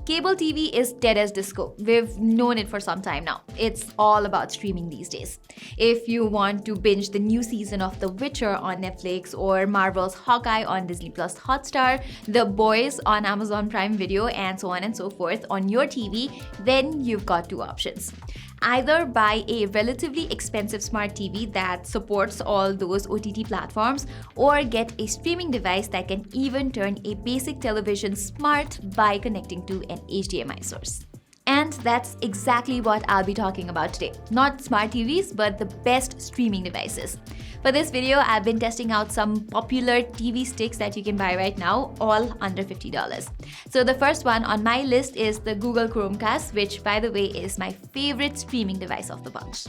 Cable TV is dead as disco. We've known it for some time now. It's all about streaming these days. If you want to binge the new season of The Witcher on Netflix or Marvel's Hawkeye on Disney Plus Hotstar, The Boys on Amazon Prime Video, and so on and so forth on your TV, then you've got two options. Either buy a relatively expensive smart TV that supports all those OTT platforms, or get a streaming device that can even turn a basic television smart by connecting to an HDMI source. And that's exactly what I'll be talking about today. Not smart TVs, but the best streaming devices. For this video, I've been testing out some popular TV sticks that you can buy right now, all under $50. So the first one on my list is the Google Chromecast, which by the way is my favorite streaming device of the bunch.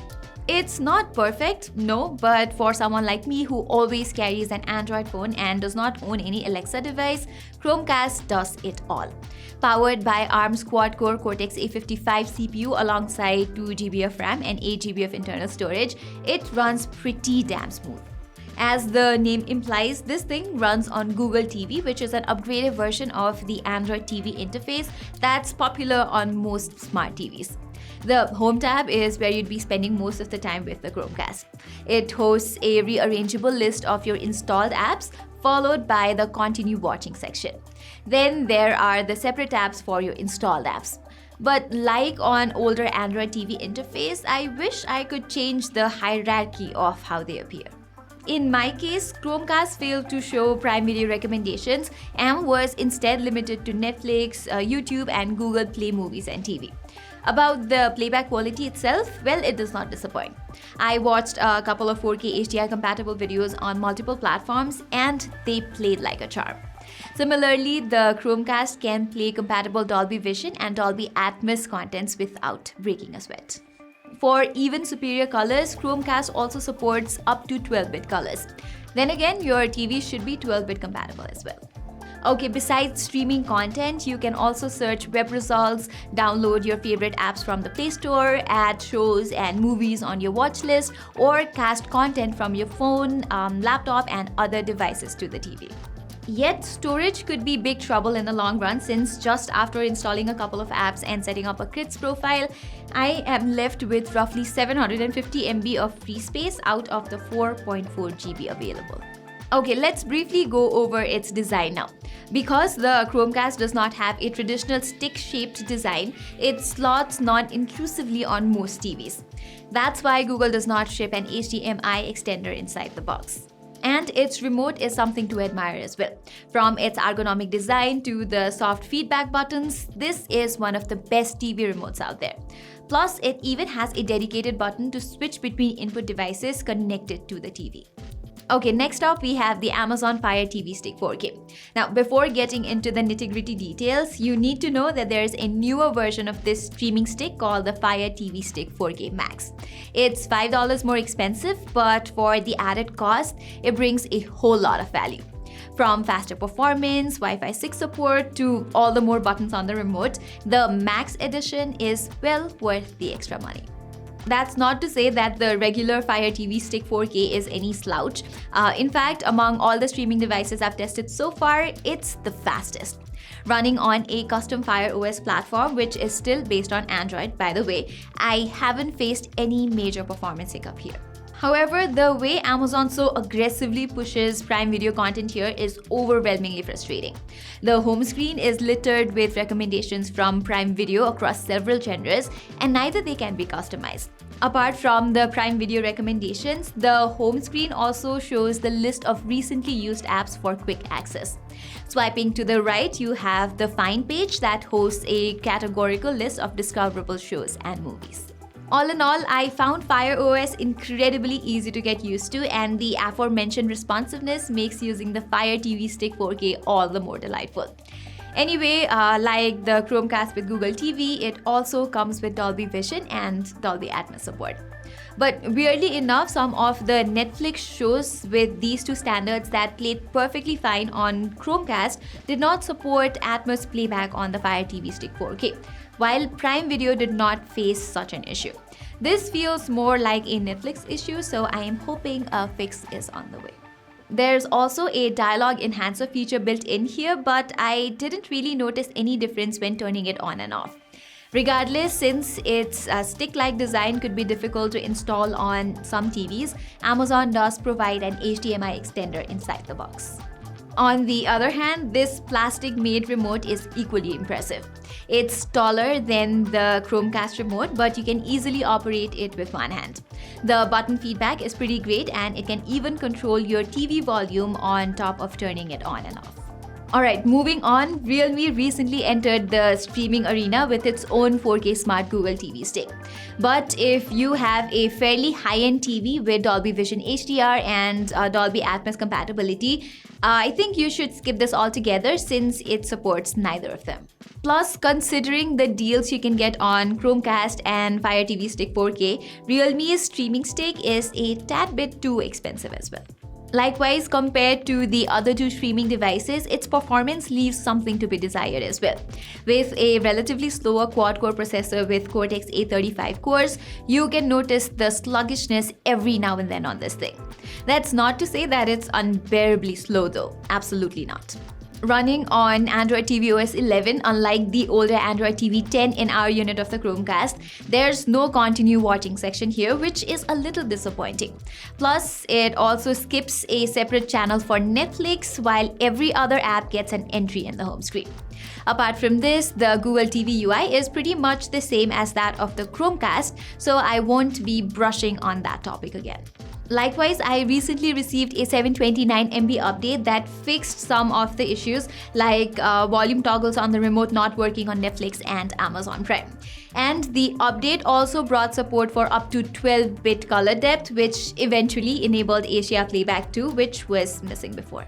It's not perfect, no, but for someone like me who always carries an Android phone and does not own any Alexa device, Chromecast does it all. Powered by ARM's quad-core Cortex-A55 CPU alongside 2GB of RAM and 8GB of internal storage, it runs pretty damn smooth. As the name implies, this thing runs on Google TV, which is an upgraded version of the Android TV interface that's popular on most smart TVs. The Home tab is where you'd be spending most of the time with the Chromecast. It hosts a rearrangeable list of your installed apps, followed by the Continue Watching section. Then there are the separate tabs for your installed apps. But like on older Android TV interface, I wish I could change the hierarchy of how they appear. In my case, Chromecast failed to show Prime Video recommendations and was instead limited to Netflix, YouTube, and Google Play Movies and TV. About the playback quality itself, well, it does not disappoint. I watched a couple of 4K HDR compatible videos on multiple platforms and they played like a charm. Similarly, the Chromecast can play compatible Dolby Vision and Dolby Atmos contents without breaking a sweat. For even superior colors, Chromecast also supports up to 12-bit colors. Then again, your TV should be 12-bit compatible as well. Okay, besides streaming content, you can also search web results, download your favorite apps from the Play Store, add shows and movies on your watch list, or cast content from your phone, laptop, and other devices to the TV. Yet, storage could be big trouble in the long run, since just after installing a couple of apps and setting up a Crits profile, I am left with roughly 750 MB of free space out of the 4.4 GB available. Okay, let's briefly go over its design now. Because the Chromecast does not have a traditional stick-shaped design, it slots non-intrusively on most TVs. That's why Google does not ship an HDMI extender inside the box. And its remote is something to admire as well. From its ergonomic design to the soft feedback buttons, this is one of the best TV remotes out there. Plus, it even has a dedicated button to switch between input devices connected to the TV. Okay, next up we have the Amazon Fire TV Stick 4K. Now, before getting into the nitty-gritty details, you need to know that there's a newer version of this streaming stick called the Fire TV Stick 4K Max. It's $5 more expensive, but for the added cost, it brings a whole lot of value. From faster performance, Wi-Fi 6 support, to all the more buttons on the remote, the Max edition is well worth the extra money. That's not to say that the regular Fire TV Stick 4K is any slouch. In fact, among all the streaming devices I've tested so far, it's the fastest. Running on a custom Fire OS platform, which is still based on Android, by the way, I haven't faced any major performance hiccup here. However, the way Amazon so aggressively pushes Prime Video content here is overwhelmingly frustrating. The home screen is littered with recommendations from Prime Video across several genres, and neither they can be customized. Apart from the Prime Video recommendations, the home screen also shows the list of recently used apps for quick access. Swiping to the right, you have the Find page that hosts a categorical list of discoverable shows and movies. All in all, I found Fire OS incredibly easy to get used to, and the aforementioned responsiveness makes using the Fire TV Stick 4K all the more delightful. Anyway, like the Chromecast with Google TV, it also comes with Dolby Vision and Dolby Atmos support. But weirdly enough, some of the Netflix shows with these two standards that played perfectly fine on Chromecast did not support Atmos playback on the Fire TV Stick 4K, while Prime Video did not face such an issue. This feels more like a Netflix issue, so I am hoping a fix is on the way. There's also a dialogue enhancer feature built in here, but I didn't really notice any difference when turning it on and off. Regardless, since its stick-like design could be difficult to install on some TVs, Amazon does provide an HDMI extender inside the box. On the other hand, this plastic-made remote is equally impressive. It's taller than the Chromecast remote, but you can easily operate it with one hand. The button feedback is pretty great, and it can even control your TV volume on top of turning it on and off. Alright, moving on, Realme recently entered the streaming arena with its own 4K Smart Google TV stick. But if you have a fairly high-end TV with Dolby Vision HDR and Dolby Atmos compatibility, I think you should skip this altogether since it supports neither of them. Plus, considering the deals you can get on Chromecast and Fire TV Stick 4K, Realme's streaming stick is a tad bit too expensive as well. Likewise, compared to the other two streaming devices, its performance leaves something to be desired as well. With a relatively slower quad-core processor with Cortex-A35 cores, you can notice the sluggishness every now and then on this thing. That's not to say that it's unbearably slow though, absolutely not. Running on Android tvOS 11, unlike the older Android TV 10 in our unit of the Chromecast, there's no continue watching section here, which is a little disappointing. Plus, it also skips a separate channel for Netflix, while every other app gets an entry in the home screen. Apart from this, the Google TV UI is pretty much the same as that of the Chromecast, so I won't be brushing on that topic again. Likewise, I recently received a 729 MB update that fixed some of the issues like volume toggles on the remote not working on Netflix and Amazon Prime. And the update also brought support for up to 12-bit color depth, which eventually enabled Asia Playback 2, which was missing before.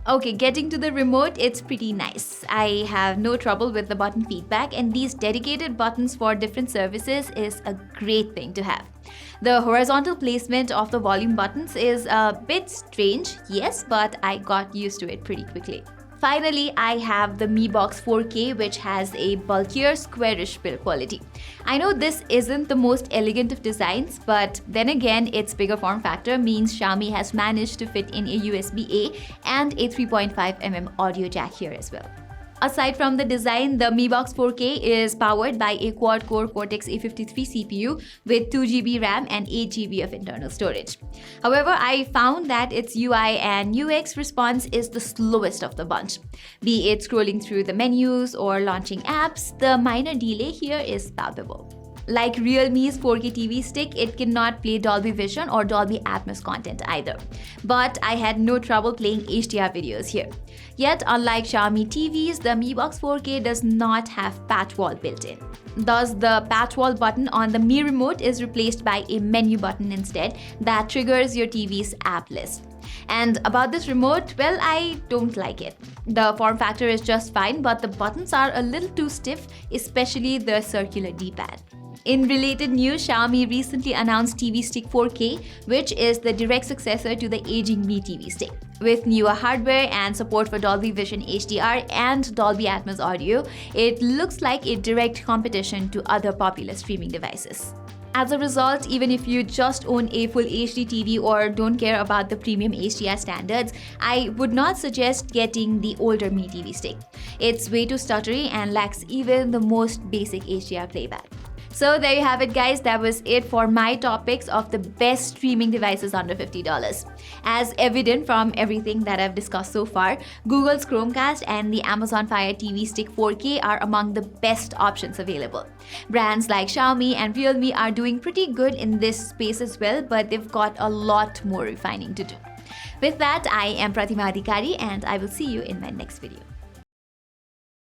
Okay, getting to the remote, it's pretty nice. I have no trouble with the button feedback, and these dedicated buttons for different services is a great thing to have. The horizontal placement of the volume buttons is a bit strange, yes, but I got used to it pretty quickly. Finally, I have the Mi Box 4K, which has a bulkier, squarish build quality. I know this isn't the most elegant of designs, but then again, its bigger form factor means Xiaomi has managed to fit in a USB-A and a 3.5mm audio jack here as well. Aside from the design, the Mi Box 4K is powered by a quad-core Cortex-A53 CPU with 2GB RAM and 8GB of internal storage. However, I found that its UI and UX response is the slowest of the bunch. Be it scrolling through the menus or launching apps, the minor delay here is palpable. Like Realme's 4K TV stick, it cannot play Dolby Vision or Dolby Atmos content either. But I had no trouble playing HDR videos here. Yet, unlike Xiaomi TVs, the Mi Box 4K does not have patch wall built in. Thus, the patch wall button on the Mi Remote is replaced by a menu button instead that triggers your TV's app list. And about this remote, well, I don't like it. The form factor is just fine, but the buttons are a little too stiff, especially the circular D-pad. In related news, Xiaomi recently announced TV Stick 4K, which is the direct successor to the aging Mi TV Stick. With newer hardware and support for Dolby Vision HDR and Dolby Atmos audio, it looks like a direct competition to other popular streaming devices. As a result, even if you just own a full HD TV or don't care about the premium HDR standards, I would not suggest getting the older Mi TV Stick. It's way too stuttery and lacks even the most basic HDR playback. So there you have it, guys. That was it for my topics of the best streaming devices under $50. As evident from everything that I've discussed so far, Google's Chromecast and the Amazon Fire TV Stick 4K are among the best options available. Brands like Xiaomi and Realme are doing pretty good in this space as well, but they've got a lot more refining to do. With that, I am Pratima Adhikari, and I will see you in my next video.